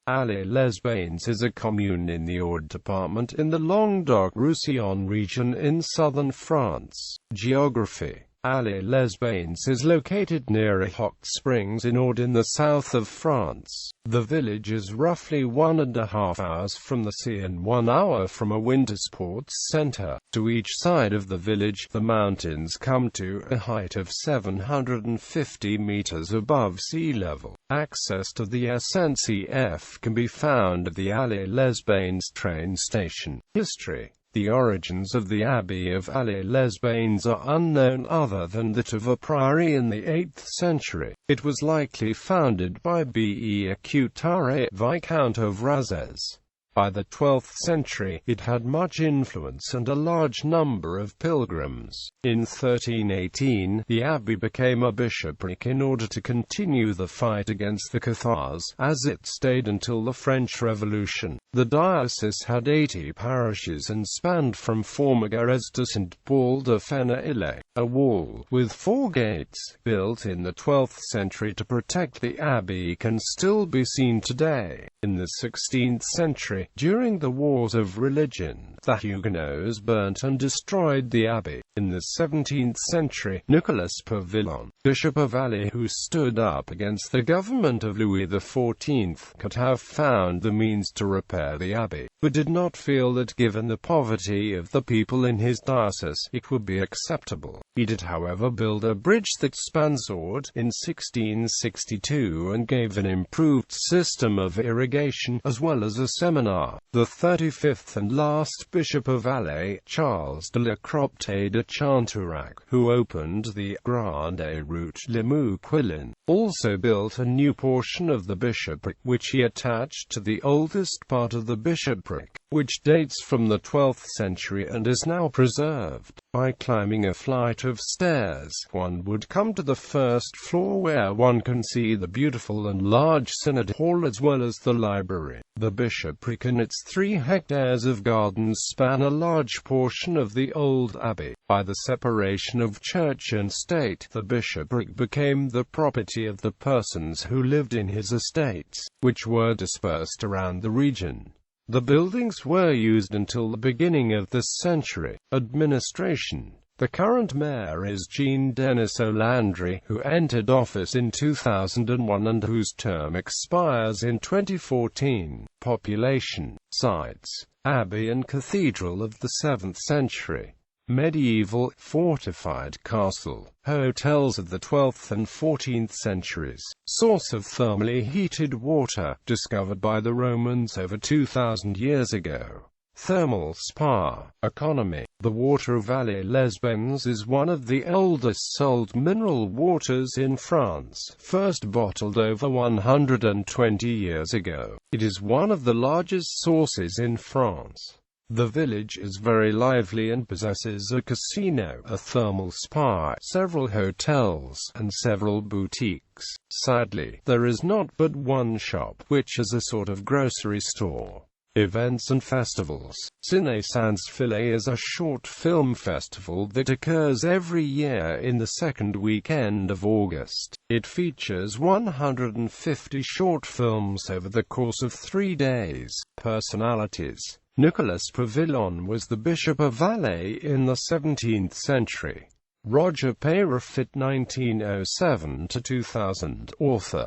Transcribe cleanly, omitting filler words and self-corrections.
Alet-les-Bains is a commune in the Aude department in the Languedoc-Roussillon region in southern France. Geography: Alet-les-Bains is located near a hot springs in Aude in the south of France. The village is roughly 1.5 hours from the sea and 1 hour from a winter sports center. To each side of the village, the mountains come to a height of 750 meters above sea level. Access to the SNCF can be found at the Alet-les-Bains train station. History: the origins of the Abbey of Alet-les-Bains are unknown other than that of a priory in the 8th century. It was likely founded by Beacutare, Viscount of Razes. By the 12th century, it had much influence and a large number of pilgrims. In 1318, the abbey became a bishopric in order to continue the fight against the Cathars, as it stayed until the French Revolution. The diocese had 80 parishes and spanned from Formigueres to Saint-Paul de Fenouillet. A wall, with 4 gates, built in the 12th century to protect the abbey can still be seen today. In the 16th century, during the Wars of Religion, the Huguenots burnt and destroyed the abbey. In the 17th century, Nicolas Pavillon, Bishop of Alais, who stood up against the government of Louis XIV, could have found the means to repair the abbey, but did not feel that given the poverty of the people in his diocese, it would be acceptable. He did, however, build a bridge that spans Aude in 1662 and gave an improved system of irrigation, as well as a seminar. The 35th and last Bishop of Alais, Charles de la Cropte de Chantourac, who opened the Grande Route Limoux-Quillan, also built a new portion of the bishopric, which he attached to the oldest part of the bishopric, which dates from the 12th century and is now preserved. By climbing a flight of stairs, one would come to the first floor where one can see the beautiful and large synod hall as well as the library. The bishopric and its 3 hectares of gardens span a large portion of the old abbey. By the separation of church and state, the bishopric became the property of the persons who lived in his estates, which were dispersed around the region. The buildings were used until the beginning of this century. Administration: the current mayor is Jean-Denis Olandry, who entered office in 2001 and whose term expires in 2014. Population: sites: abbey and cathedral of the 7th century. Medieval, fortified castle, hotels of the 12th and 14th centuries. Source of thermally heated water, discovered by the Romans over 2,000 years ago. Thermal spa. Economy: the water of Alet-les-Bains is one of the oldest sold mineral waters in France, first bottled over 120 years ago. It is one of the largest sources in France. The village is very lively and possesses a casino, a thermal spa, several hotels, and several boutiques. Sadly, there is not but one shop, which is a sort of grocery store. Events and festivals: Ciné Sans Filet is a short film festival that occurs every year in the second weekend of August. It features 150 short films over the course of 3 days. Personalities: Nicolas Pavillon was the Bishop of Alais in the 17th century. Roger Peyrefitte 1907 to 2000. Author